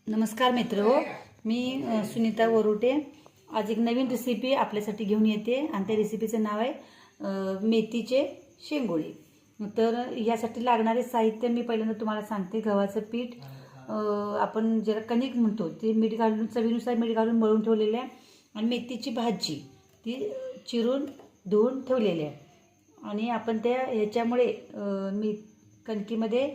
नमस्कार मित्रहो, मी सुनीता वरुटे आज एक नवीन रेसिपी आपल्यासाठी घेऊन येते आणि त्या रेसिपीचं नाव आहे मेथीचे शेंगोळे। तर यासाठी लागणारे साहित्य मी पहिल्यांदा तुम्हाला सांगते। गव्हाचं पीठ आपण ज्याला कणिक म्हणतो ते मीठ घालून चवीनुसार मीठ घालून मळून ठेवलेले आहे आणि मेथीची भाजी ती चिरून धुवून ठेवलेली आहे आणि आपण त्या ह्याच्यामुळे कणकीमध्ये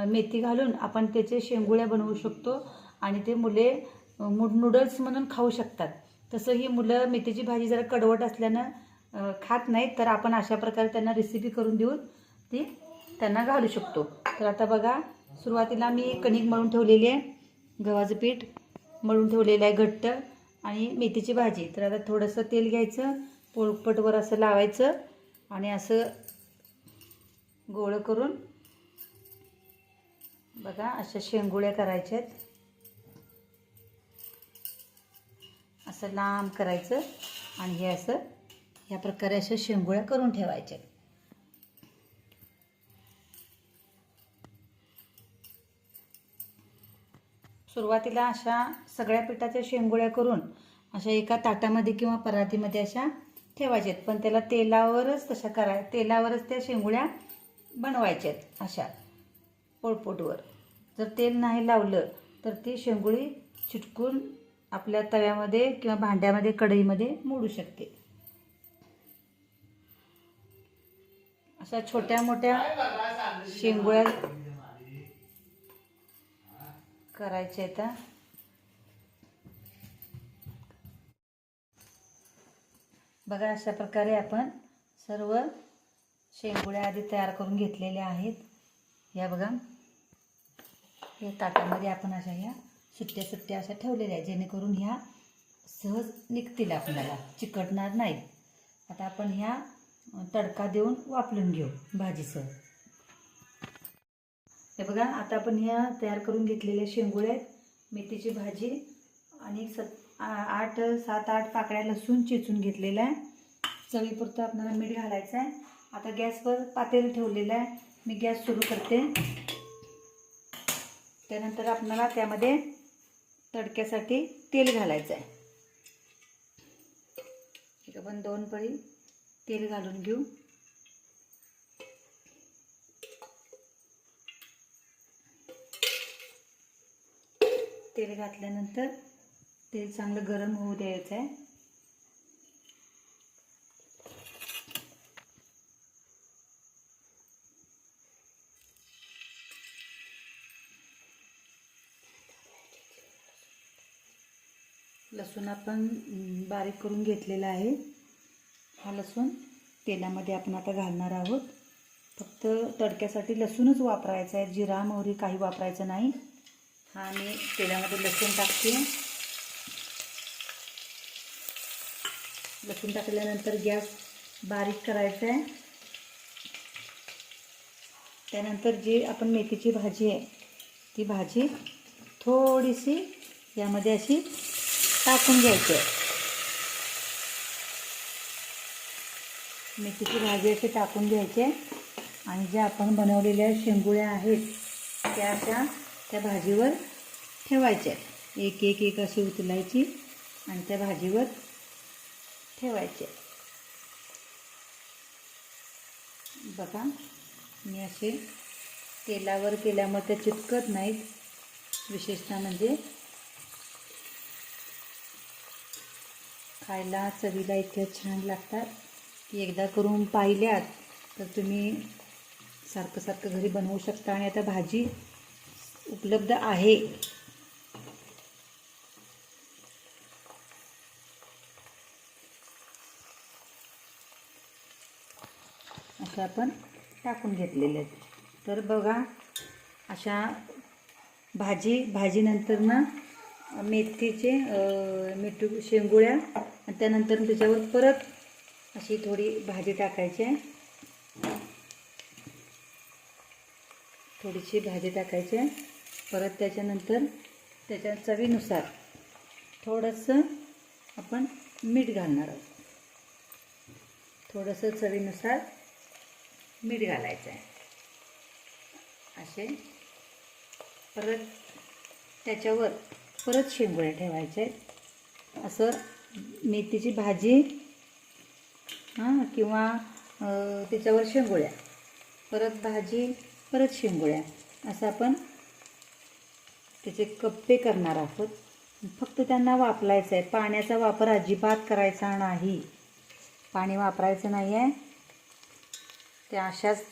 मेथी घालून आपण त्याचे शेंगोळ्या बनवू शकतो आणि ते मुले नूडल्स म्हणून खाऊ शकतात। तसं ही मुलं मेथीची भाजी जरा कडवट असल्यानं खात नाहीत, तर आपण अशा प्रकारे त्यांना रेसिपी करून देऊन ती त्यांना घालू शकतो। तर आता बघा, सुरुवातीला मी कणिक मळून ठेवलेली आहे, गव्हाचं पीठ मळून ठेवलेलं आहे घट्ट आणि मेथीची भाजी। तर आता थोडंसं तेल घ्यायचं, पोळपटवर असं लावायचं आणि असं गोळ करून बघा अशा शेंगोळ्या करायच्या आहेत। असं लांब करायचं आणि हे असं या प्रकारे अशा शेंगोळ्या करून ठेवायच्या। सुरुवातीला अशा सगळ्या पिठाच्या शेंगोळ्या करून अशा एका ताटामध्ये किंवा परातीमध्ये अशा ठेवायच्या, पण त्याला तेलावरच तेलावरच त्या शेंगोळ्या बनवायच्या अशा पोळपोटवर। जर तेल नाही लावलं तर ती शेंगोळी चिटकून आपल्या तव्यामध्ये किंवा भांड्यामध्ये कढईमध्ये मोडू शकते। अशा छोट्या मोठ्या शेंगोळ्या करायच्या आहेत। बघा अशा प्रकारे आपण सर्व शेंगोळ्या आधी तयार करून घेतलेल्या आहेत। या बघा, या ताटामध्ये आपण अशा ह्या सुट्ट्या अशा ठेवलेल्या आहेत, जेणेकरून ह्या सहज निघतील, आपल्याला चिकटणार नाहीत। आता आपण ह्या तडका देऊन वाफलून घेऊ भाजीसह। हे बघा, आता आपण ह्या तयार करून घेतलेल्या शेंगोळ्या आहेत, मेथीची भाजी आणि 7-8 पाकळ्या लसूण चेचून घेतलेला आहे। चवीपुरतं आपल्याला मीठ घालायचं आहे। आता गॅसवर पातेलं ठेवलेलं आहे, मी गॅस सुरू करते। त्यानंतर आपल्याला त्यामध्ये तडक्यासाठी तेल घालायचं आहे। एक आपण 2 पळी तेल घालून घेऊ। तेल घातल्यानंतर तेल चांगलं गरम होऊ द्यायचं आहे। लसूण आपण बारीक करून घेतलेला आहे। हा लसूण तेलामध्ये आपण आता घालणार आहोत। फक्त तडक्यासाठी लसूणच वापरायचा आहे, जिरा मोहरी काही वापरायचं नाही। हा मी तेलामध्ये लसूण टाकते। लसूण टाकल्यानंतर गॅस बारीक करायचा आहे। त्यानंतर जी आपण मेथीची भाजी आहे ती भाजी थोडीशी यामध्ये अशी टाकून घ्यायची आहे। मेथीची भाजी अशी टाकून घ्यायची आहे आणि ज्या आपण बनवलेल्या शेंगोळ्या आहेत त्या अशा त्या भाजीवर ठेवायच्या। एक अशी उचलायची आणि त्या भाजीवर ठेवायचे। बघा, मी असे तेलावर केल्यामुळे त्या चिटकत नाहीत। विशेषतः म्हणजे खायला चवीला इतक्या छान लागतात की एकदा करून पाहिल्यात तर तुम्ही सारखं घरी बनवू शकता। आणि आता भाजी उपलब्ध आहे। असं आपण टाकून घेतलेले आहेत। तर बघा, अशा भाजीनंतर ना मेथीचे शेंगोळ्या आणि त्यानंतर त्याच्यावर परत अशी थोडी भाजी टाकायची आहे, थोडीशी भाजी टाकायची आहे। परत त्याच्यानंतर त्याच्या चवीनुसार थोडंसं आपण मीठ घालणार आहोत। थोडंसं चवीनुसार मीठ घालायचं आहे। असे परत त्याच्यावर परत शेंगोळ्या ठेवायच्या आहेत. असं मेथीची भाजी किंवा त्याच्यावर शेंगोळ्या, परत भाजी, परत शेंगोळ्या, असं आपण त्याचे कप्पे करणार आहोत. फक्त त्यांना वापरायचं आहे. पाण्याचा वापर अजिबात करायचा नाही. पाणी वापरायचं नाही आहे. त्या अशाच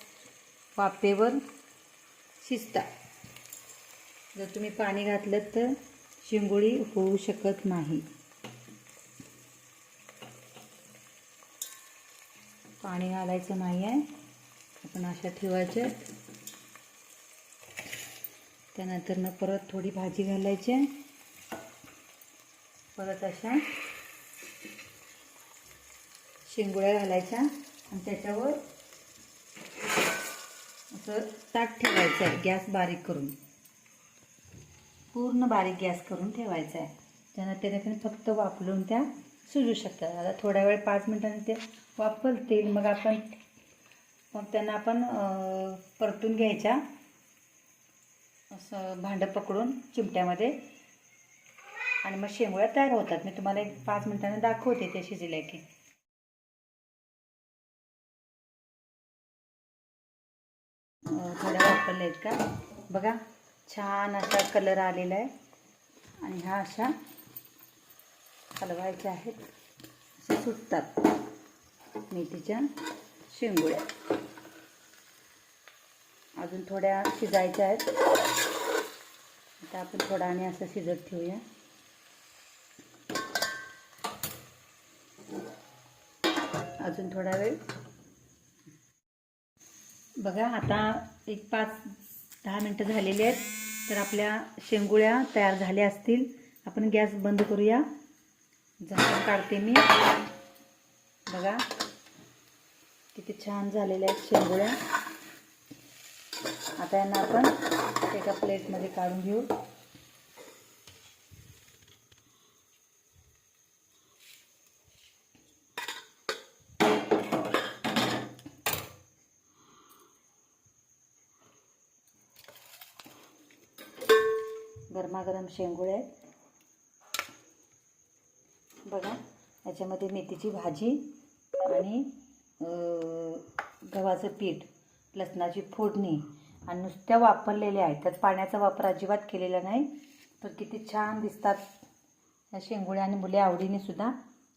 वाफेवर शिजतात. जर तुम्ही पाणी घातलं तर शेंगोळी होऊ शकत नाही. पाणी घालायचं नाही आहे. आपण अशा ठेवायच्या. त्यानंतर परत थोडी भाजी घालायची. परत अशा शेंगोळ्या घालायच्या आणि त्याच्यावर असं ताट ठेवायचं आहे. गॅस बारीक करून, पूर्ण बारीक गॅस करून ठेवायचा आहे. त्याने फक्त वाफलून त्या शिजू शकतात. आता थोड्या वेळ 5 मिनिटांनी ते वाफलतील. मग त्यांना आपण परतून घ्यायच्या. असं भांडं पकडून चिमट्यामध्ये, आणि मग शेंगोळ्या तयार होतात. मी तुम्हाला 5 मिनिटांनी दाखवते ते शिजल्या की. थोड्या वापरल्या आहेत का बघा. छान असा कलर आलेला आहे. आणि ह्या अशा हलवायच्या आहेत. अशा सुटतात मेथीच्या शेंगोळ्या. अजून थोड्या शिजायच्या आहेत. आता आपण थोडा आणि असं शिजत ठेवूया. अजून थोडा वेळ बघा. आता एक 5-10 मिनटं झालेली आहेत. तर आपल्या शेंगोळ्या तयार झाल्या असतील. आपण गॅस बंद करूया. झाकण काढते मी. बघा किती छान झालेल्या आहेत शेंगोळ्या. आता यांना आपण एका प्लेटमध्ये काढून घेऊ. गरमागरम शेंगोळ्या आहेत. बघा, याच्यामध्ये मेथीची भाजी आणि गव्हाचं पीठ, लसणाची फोडणी आणि नुसत्या वापरलेल्या आहेत. त्यात पाण्याचा वापर अजिबात केलेला नाही. तर किती छान दिसतात या शेंगोळ्या. आणि मुले आवडीने सुद्धा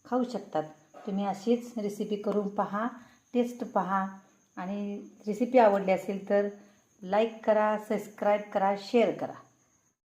खाऊ शकतात. तुम्ही अशीच रेसिपी करून पहा, टेस्ट पहा. आणि रेसिपी आवडली असेल तर लाईक करा, सबस्क्राईब करा, शेअर करा.